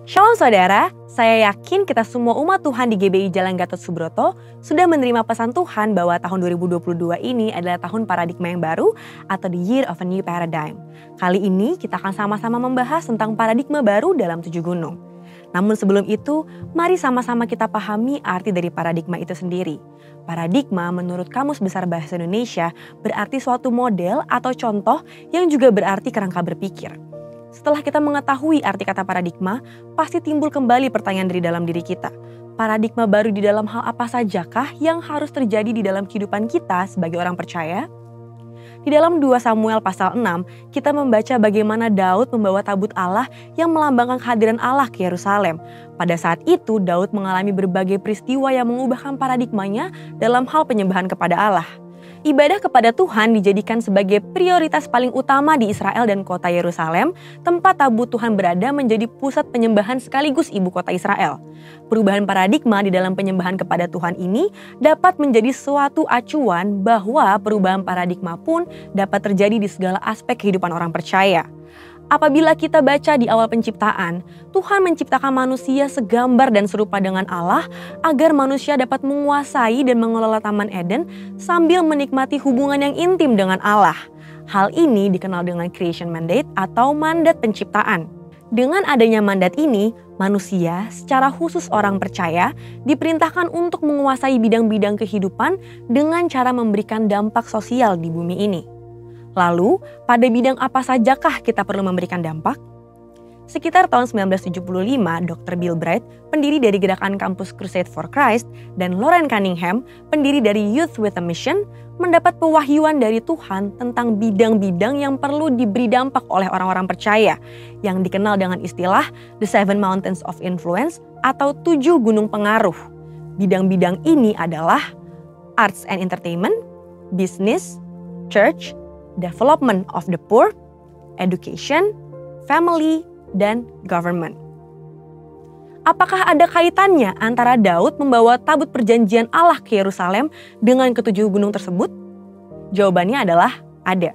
Shalom saudara, saya yakin kita semua umat Tuhan di GBI Jalan Gatot Subroto sudah menerima pesan Tuhan bahwa tahun 2022 ini adalah tahun paradigma yang baru atau the year of a new paradigm. Kali ini kita akan sama-sama membahas tentang paradigma baru dalam 7 gunung. Namun sebelum itu, mari sama-sama kita pahami arti dari paradigma itu sendiri. Paradigma menurut Kamus Besar Bahasa Indonesia berarti suatu model atau contoh yang juga berarti kerangka berpikir. Setelah kita mengetahui arti kata paradigma, pasti timbul kembali pertanyaan dari dalam diri kita. Paradigma baru di dalam hal apa sajakah yang harus terjadi di dalam kehidupan kita sebagai orang percaya? Di dalam 2 Samuel pasal 6, kita membaca bagaimana Daud membawa tabut Allah yang melambangkan kehadiran Allah ke Yerusalem. Pada saat itu, Daud mengalami berbagai peristiwa yang mengubahkan paradigmanya dalam hal penyembahan kepada Allah. Ibadah kepada Tuhan dijadikan sebagai prioritas paling utama di Israel dan kota Yerusalem, tempat tabut Tuhan berada menjadi pusat penyembahan sekaligus ibu kota Israel. Perubahan paradigma di dalam penyembahan kepada Tuhan ini dapat menjadi suatu acuan bahwa perubahan paradigma pun dapat terjadi di segala aspek kehidupan orang percaya. Apabila kita baca di awal penciptaan, Tuhan menciptakan manusia segambar dan serupa dengan Allah agar manusia dapat menguasai dan mengelola Taman Eden sambil menikmati hubungan yang intim dengan Allah. Hal ini dikenal dengan creation mandate atau mandat penciptaan. Dengan adanya mandat ini, manusia secara khusus orang percaya diperintahkan untuk menguasai bidang-bidang kehidupan dengan cara memberikan dampak sosial di bumi ini. Lalu, pada bidang apa sajakah kita perlu memberikan dampak? Sekitar tahun 1975, Dr. Bill Bright, pendiri dari gerakan Campus Crusade for Christ, dan Loren Cunningham, pendiri dari Youth with a Mission, mendapat pewahyuan dari Tuhan tentang bidang-bidang yang perlu diberi dampak oleh orang-orang percaya, yang dikenal dengan istilah The 7 Mountains of Influence atau 7 gunung pengaruh. Bidang-bidang ini adalah arts and entertainment, business, church, development of the poor, education, family, dan government. Apakah ada kaitannya antara Daud membawa tabut perjanjian Allah ke Yerusalem dengan ketujuh gunung tersebut? Jawabannya adalah ada.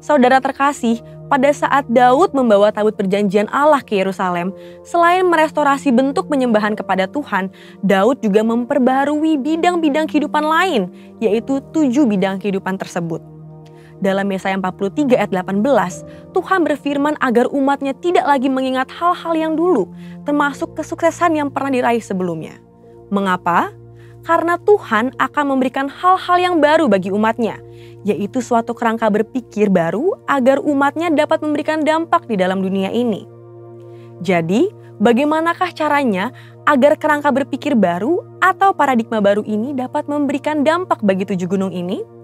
Saudara terkasih, pada saat Daud membawa tabut perjanjian Allah ke Yerusalem, selain merestorasi bentuk penyembahan kepada Tuhan, Daud juga memperbarui bidang-bidang kehidupan lain, yaitu 7 bidang kehidupan tersebut. Dalam Yesaya 43 ayat 18, Tuhan berfirman agar umatnya tidak lagi mengingat hal-hal yang dulu, termasuk kesuksesan yang pernah diraih sebelumnya. Mengapa? Karena Tuhan akan memberikan hal-hal yang baru bagi umatnya, yaitu suatu kerangka berpikir baru agar umatnya dapat memberikan dampak di dalam dunia ini. Jadi, bagaimanakah caranya agar kerangka berpikir baru atau paradigma baru ini dapat memberikan dampak bagi 7 gunung ini?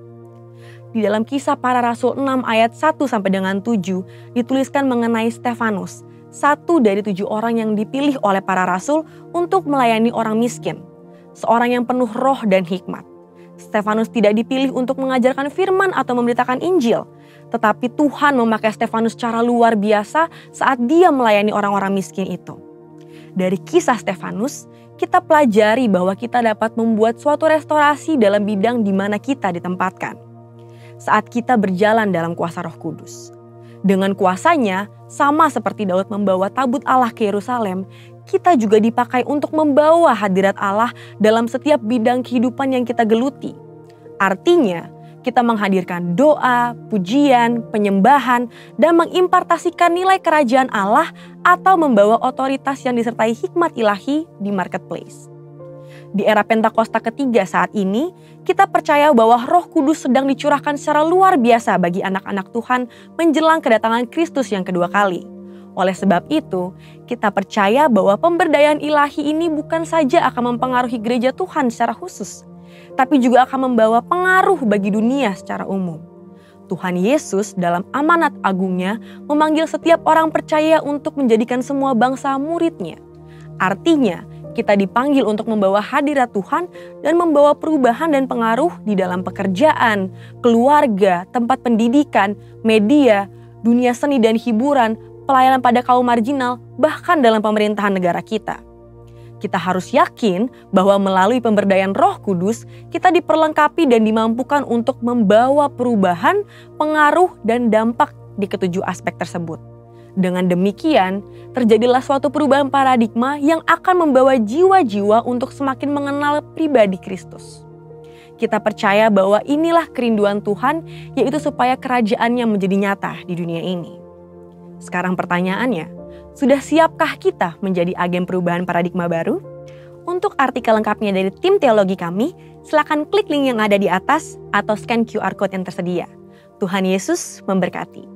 Di dalam Kisah Para Rasul 6 ayat 1 sampai dengan 7 dituliskan mengenai Stefanus, satu dari 7 orang yang dipilih oleh para rasul untuk melayani orang miskin, seorang yang penuh roh dan hikmat. Stefanus tidak dipilih untuk mengajarkan firman atau memberitakan Injil, tetapi Tuhan memakai Stefanus secara luar biasa saat dia melayani orang-orang miskin itu. Dari kisah Stefanus, kita pelajari bahwa kita dapat membuat suatu restorasi dalam bidang di mana kita ditempatkan. Saat kita berjalan dalam kuasa Roh Kudus. Dengan kuasanya, sama seperti Daud membawa tabut Allah ke Yerusalem, kita juga dipakai untuk membawa hadirat Allah dalam setiap bidang kehidupan yang kita geluti. Artinya, kita menghadirkan doa, pujian, penyembahan, dan mengimpartasikan nilai kerajaan Allah atau membawa otoritas yang disertai hikmat ilahi di marketplace. Di era Pentakosta ketiga saat ini, kita percaya bahwa Roh Kudus sedang dicurahkan secara luar biasa bagi anak-anak Tuhan menjelang kedatangan Kristus yang kedua kali. Oleh sebab itu, kita percaya bahwa pemberdayaan ilahi ini bukan saja akan mempengaruhi gereja Tuhan secara khusus, tapi juga akan membawa pengaruh bagi dunia secara umum. Tuhan Yesus dalam amanat agungnya memanggil setiap orang percaya untuk menjadikan semua bangsa murid-Nya. Artinya, kita dipanggil untuk membawa hadirat Tuhan dan membawa perubahan dan pengaruh di dalam pekerjaan, keluarga, tempat pendidikan, media, dunia seni dan hiburan, pelayanan pada kaum marginal, bahkan dalam pemerintahan negara kita. Kita harus yakin bahwa melalui pemberdayaan Roh Kudus, kita diperlengkapi dan dimampukan untuk membawa perubahan, pengaruh, dan dampak di ketujuh aspek tersebut. Dengan demikian, terjadilah suatu perubahan paradigma yang akan membawa jiwa-jiwa untuk semakin mengenal pribadi Kristus. Kita percaya bahwa inilah kerinduan Tuhan, yaitu supaya kerajaannya menjadi nyata di dunia ini. Sekarang pertanyaannya, sudah siapkah kita menjadi agen perubahan paradigma baru? Untuk artikel lengkapnya dari tim teologi kami, silakan klik link yang ada di atas atau scan QR Code yang tersedia. Tuhan Yesus memberkati.